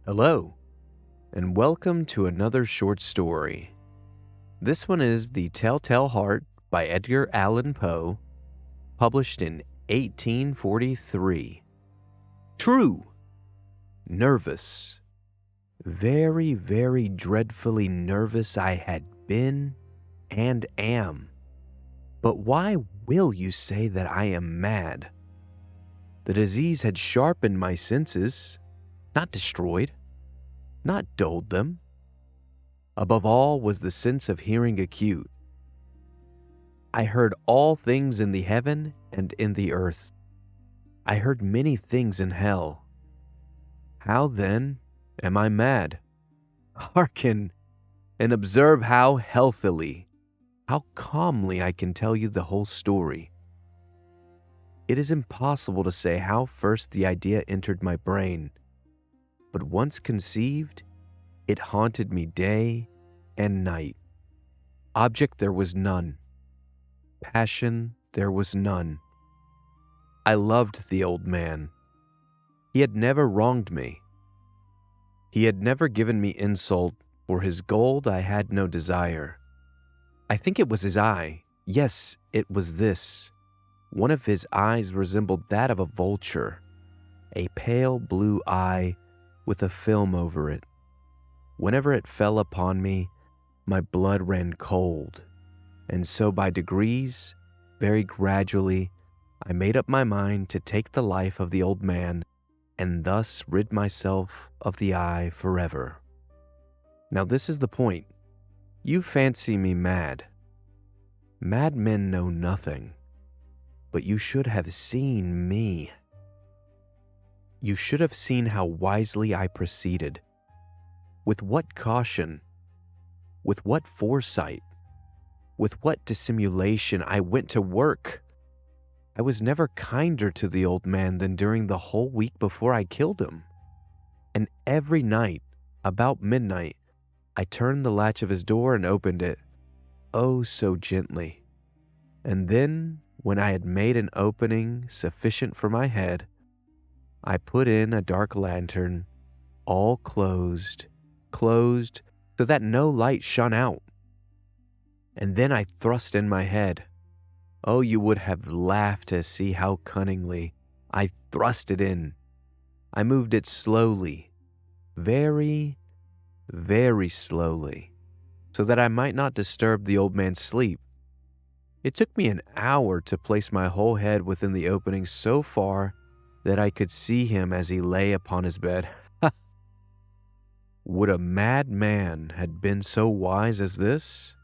Hello, and welcome to another short story. This one is The Telltale Heart by Edgar Allen Poe, published in 1843. True. Nervous. Very, very dreadfully nervous I had been and am. But why will you say that I am mad? The disease had sharpened my senses, not destroyed, not dulled them. Above all was the sense of hearing acute. I heard all things in the heaven and in the earth. I heard many things in hell. How then am I mad? Hearken and observe how healthily, how calmly I can tell you the whole story. It is impossible to say how first the idea entered my brain, but once conceived, it haunted me day and night. Object there was none. Passion there was none. I loved the old man. He had never wronged me. He had never given me insult. For his gold I had no desire. I think it was his eye. Yes, it was this. One of his eyes resembled that of a vulture, a pale blue eye with a film over it. Whenever it fell upon me, my blood ran cold, and so by degrees, very gradually, I made up my mind to take the life of the old man and thus rid myself of the eye forever. Now this is the point. You fancy me mad. Madmen know nothing, but you should have seen me. You should have seen how wisely I proceeded, with what caution, with what foresight, with what dissimulation I went to work. I was never kinder to the old man than during the whole week before I killed him. And every night, about midnight, I turned the latch of his door and opened it, oh so gently. And then, when I had made an opening sufficient for my head, I put in a dark lantern, all closed so that no light shone out. And then I thrust in my head. Oh, you would have laughed to see how cunningly I thrust it in. I moved it slowly, very, very slowly, so that I might not disturb the old man's sleep. It took me an hour to place my whole head within the opening so far that I could see him as he lay upon his bed. Would a mad man have been so wise as this?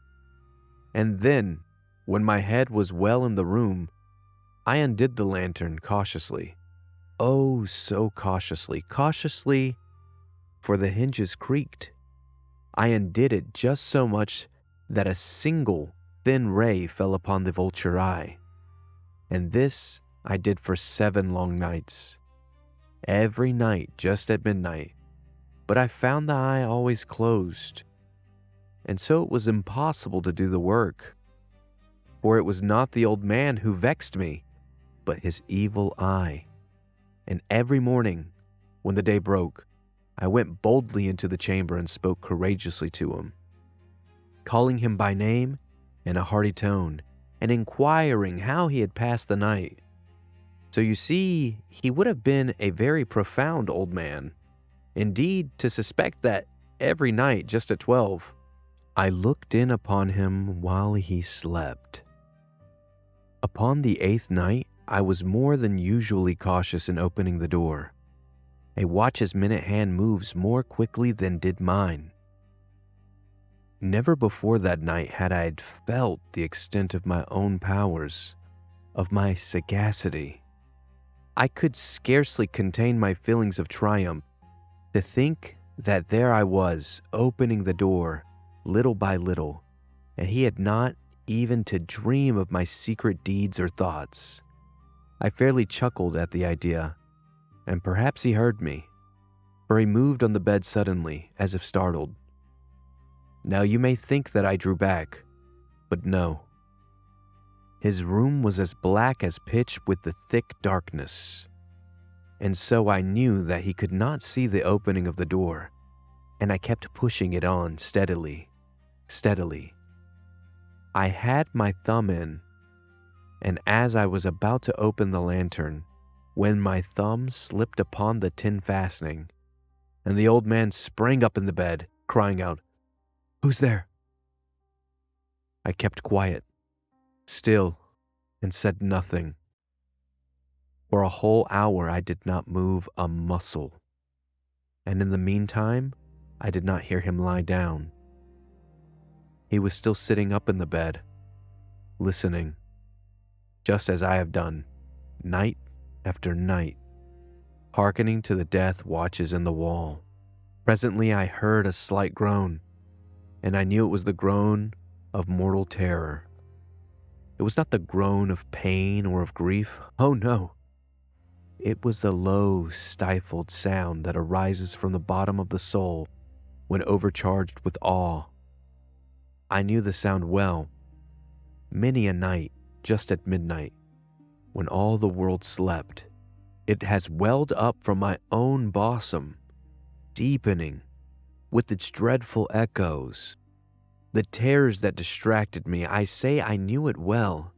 And then, when my head was well in the room, I undid the lantern cautiously. Oh, so cautiously, for the hinges creaked. I undid it just so much that a single thin ray fell upon the vulture eye. And this I did for 7 long nights. Every night just at midnight. But I found the eye always closed. And so it was impossible to do the work. For it was not the old man who vexed me, but his evil eye. And every morning, when the day broke, I went boldly into the chamber and spoke courageously to him, calling him by name in a hearty tone, and inquiring how he had passed the night. So you see, he would have been a very profound old man, indeed, to suspect that every night just at 12, I looked in upon him while he slept. Upon the 8th night, I was more than usually cautious in opening the door. A watch's minute hand moves more quickly than did mine. Never before that night had I felt the extent of my own powers, of my sagacity. I could scarcely contain my feelings of triumph. To think that there I was, opening the door, little by little, and he had not even to dream of my secret deeds or thoughts. I fairly chuckled at the idea, and perhaps he heard me, for he moved on the bed suddenly, as if startled. Now you may think that I drew back, but no. His room was as black as pitch with the thick darkness. and so I knew that he could not see the opening of the door, and I kept pushing it on steadily. I had my thumb in, and as I was about to open the lantern, when my thumb slipped upon the tin fastening, and the old man sprang up in the bed, crying out, "Who's there?" I kept quiet, still, and said nothing. For a whole hour I did not move a muscle, and in the meantime I did not hear him lie down. He was still sitting up in the bed, listening, just as I have done, night after night, hearkening to the death watches in the wall. Presently I heard a slight groan, and I knew it was the groan of mortal terror. It was not the groan of pain or of grief. Oh no! It was the low, stifled sound that arises from the bottom of the soul when overcharged with awe. I knew the sound well. Many a night, just at midnight, when all the world slept, it has welled up from my own bosom, deepening with its dreadful echoes. The terrors that distracted me, I say I knew it well.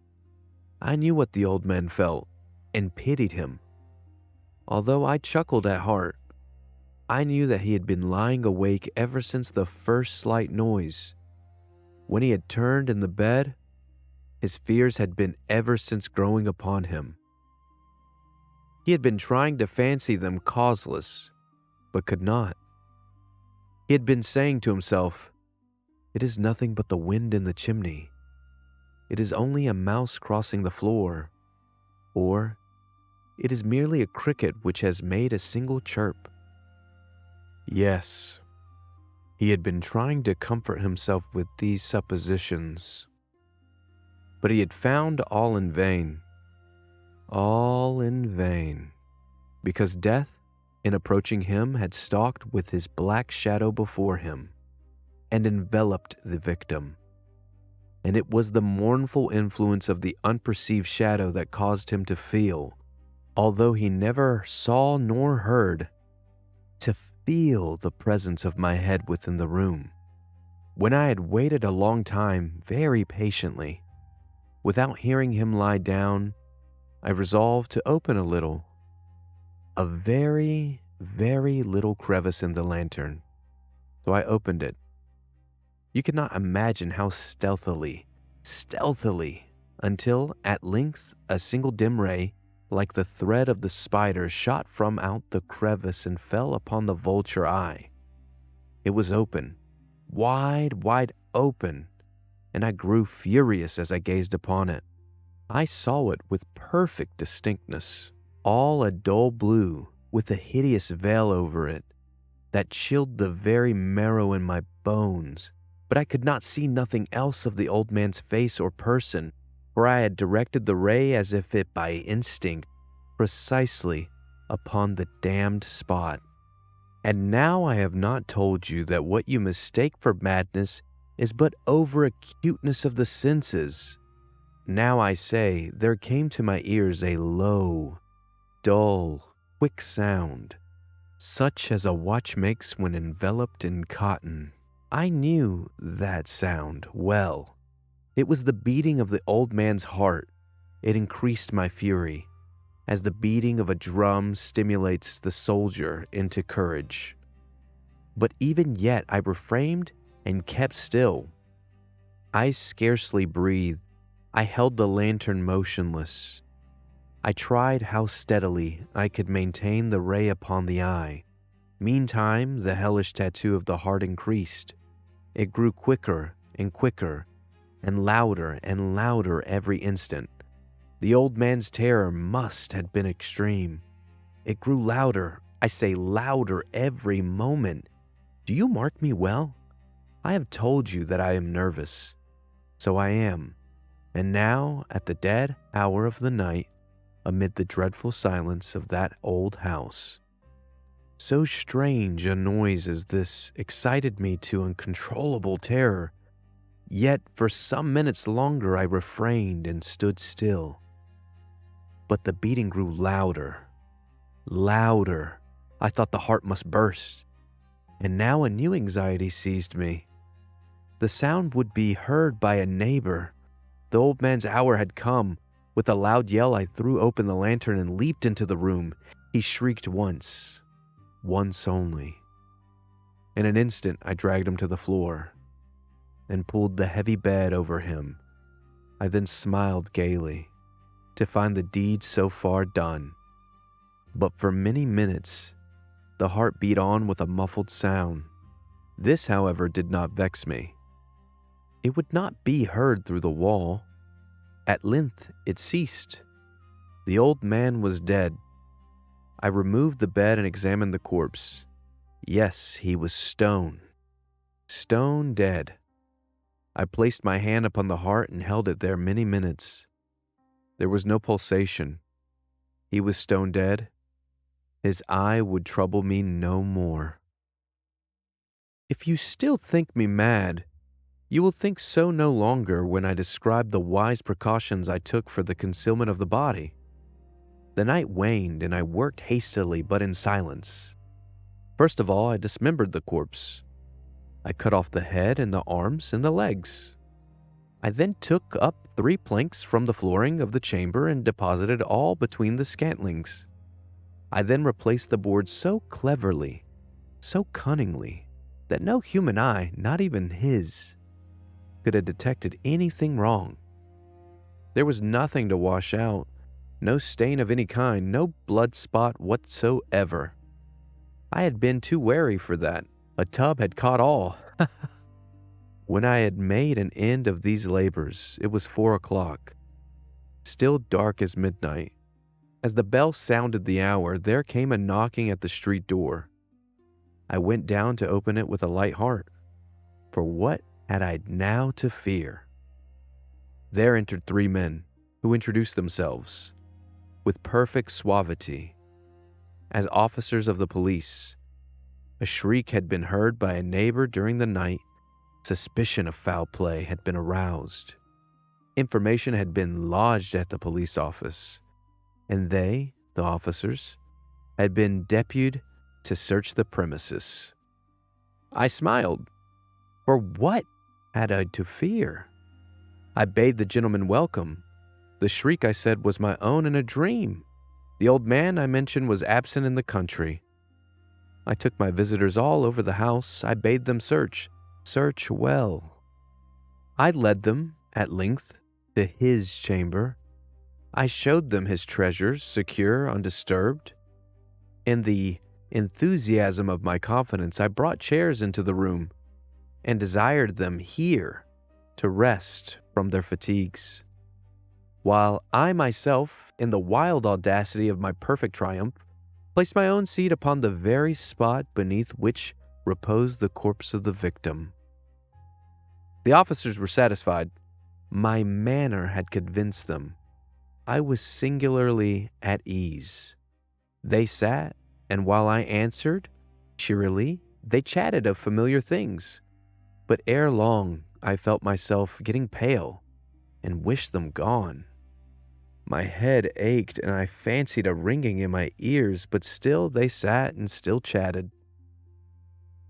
I knew what the old man felt, and pitied him. Although I chuckled at heart, I knew that he had been lying awake ever since the first slight noise. When he had turned in the bed, his fears had been ever since growing upon him. He had been trying to fancy them causeless, but could not. He had been saying to himself, "It is nothing but the wind in the chimney. It is only a mouse crossing the floor," or "It is merely a cricket which has made a single chirp." Yes, he had been trying to comfort himself with these suppositions, but he had found all in vain. All in vain, because death, in approaching him, had stalked with his black shadow before him and enveloped the victim. And it was the mournful influence of the unperceived shadow that caused him to feel, although he never saw nor heard, to feel the presence of my head within the room. When I had waited a long time, very patiently, without hearing him lie down, I resolved to open a very, very little crevice in the lantern. So I opened it. You cannot imagine how stealthily, until at length a single dim ray, like the thread of the spider, shot from out the crevice and fell upon the vulture eye. It was open, wide open, and I grew furious as I gazed upon it. I saw it with perfect distinctness, all a dull blue, with a hideous veil over it that chilled the very marrow in my bones. But I could not see nothing else of the old man's face or person, for I had directed the ray as if it by instinct, precisely upon the damned spot. And now I have not told you that what you mistake for madness is but over-acuteness of the senses. Now I say, there came to my ears a low, dull, quick sound, such as a watch makes when enveloped in cotton. I knew that sound well. It was the beating of the old man's heart. It increased my fury, as the beating of a drum stimulates the soldier into courage. But even yet I refrained and kept still. I scarcely breathed. I held the lantern motionless. I tried how steadily I could maintain the ray upon the eye. Meantime, the hellish tattoo of the heart increased. It grew quicker and quicker, and louder every instant. The old man's terror must have been extreme. It grew louder, I say louder every moment. Do you mark me well? I have told you that I am nervous. So I am. And now, at the dead hour of the night, amid the dreadful silence of that old house, so strange a noise as this excited me to uncontrollable terror. Yet for some minutes longer I refrained and stood still. But the beating grew louder, Louder. I thought the heart must burst. And now a new anxiety seized me. The sound would be heard by a neighbor. The old man's hour had come. With a loud yell, I threw open the lantern and leaped into the room. He shrieked once only. In an instant, I dragged him to the floor and pulled the heavy bed over him. I then smiled gaily to find the deed so far done. But for many minutes, the heart beat on with a muffled sound. This, however, did not vex me. It would not be heard through the wall. At length, it ceased. The old man was dead. I removed the bed and examined the corpse. Yes, he was stone dead. I placed my hand upon the heart and held it there many minutes. There was no pulsation. He was stone dead. His eye would trouble me no more. If you still think me mad, you will think so no longer when I describe the wise precautions I took for the concealment of the body. The night waned and I worked hastily but in silence. First of all, I dismembered the corpse. I cut off the head and the arms and the legs. I then took up 3 planks from the flooring of the chamber and deposited all between the scantlings. I then replaced the boards so cleverly, so cunningly, that no human eye, not even his, could have detected anything wrong. There was nothing to wash out, no stain of any kind, no blood spot whatsoever. I had been too wary for that. A tub had caught all. When I had made an end of these labors, it was 4 o'clock, still dark as midnight. As the bell sounded the hour, there came a knocking at the street door. I went down to open it with a light heart, for what had I now to fear? There entered 3 men, who introduced themselves, with perfect suavity, as officers of the police. A shriek had been heard by a neighbor during the night. Suspicion of foul play had been aroused. Information had been lodged at the police office, and they, the officers, had been deputed to search the premises. I smiled, for what had I to fear? I bade the gentleman welcome. The shriek, I said, was my own in a dream. The old man I mentioned was absent in the country. I took my visitors all over the house. I bade them search well. I led them, at length, to his chamber. I showed them his treasures, secure, undisturbed. In the enthusiasm of my confidence, I brought chairs into the room and desired them here to rest from their fatigues, while I myself, in the wild audacity of my perfect triumph, placed my own seat upon the very spot beneath which reposed the corpse of the victim. The officers were satisfied. My manner had convinced them. I was singularly at ease. They sat, and while I answered cheerily, they chatted of familiar things. But ere long, I felt myself getting pale and wished them gone. My head ached and I fancied a ringing in my ears, but still they sat and still chatted.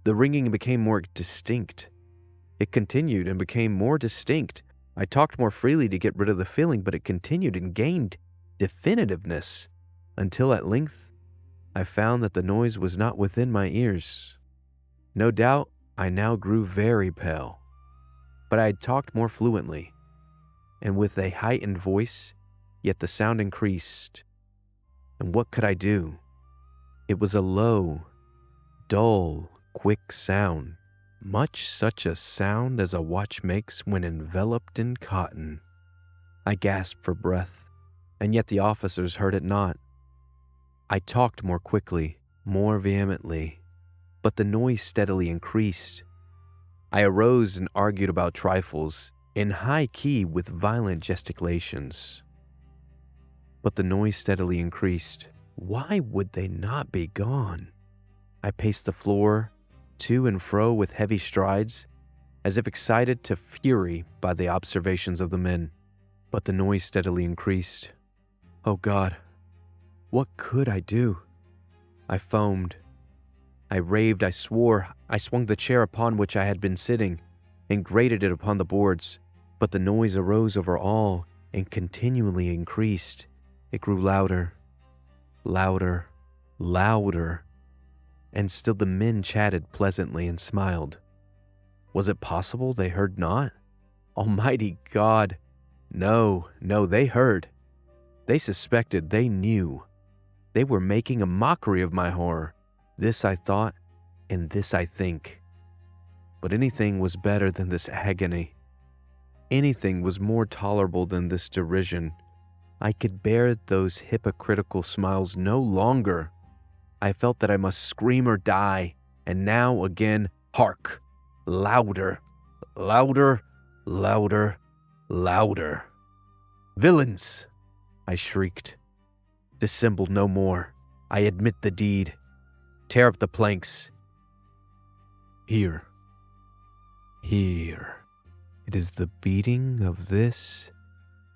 The ringing became more distinct. It continued and became more distinct. I talked more freely to get rid of the feeling, but it continued and gained definitiveness, until at length I found that the noise was not within my ears. No doubt I now grew very pale, but I had talked more fluently, and with a heightened voice, yet the sound increased. And what could I do? It was a low, dull, quick sound, much such a sound as a watch makes when enveloped in cotton. I gasped for breath, and yet the officers heard it not. I talked more quickly, more vehemently, but the noise steadily increased. I arose and argued about trifles, in high key with violent gesticulations. But the noise steadily increased. Why would they not be gone? I paced the floor, to and fro with heavy strides, as if excited to fury by the observations of the men. But the noise steadily increased. Oh God, what could I do? I foamed. I raved, I swore. I swung the chair upon which I had been sitting and grated it upon the boards, but the noise arose over all and continually increased. It grew louder, louder, louder, and still the men chatted pleasantly and smiled. Was it possible they heard not? Almighty God! No, they heard. They suspected, they knew. They were making a mockery of my horror. This I thought, and this I think. But anything was better than this agony. Anything was more tolerable than this derision. I could bear those hypocritical smiles no longer. I felt that I must scream or die, and now again, hark! Louder, louder, louder, louder. Villains! I shrieked. Dissemble no more. I admit the deed. Tear up the planks. Here. Here. It is the beating of this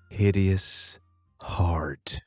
hideous heart.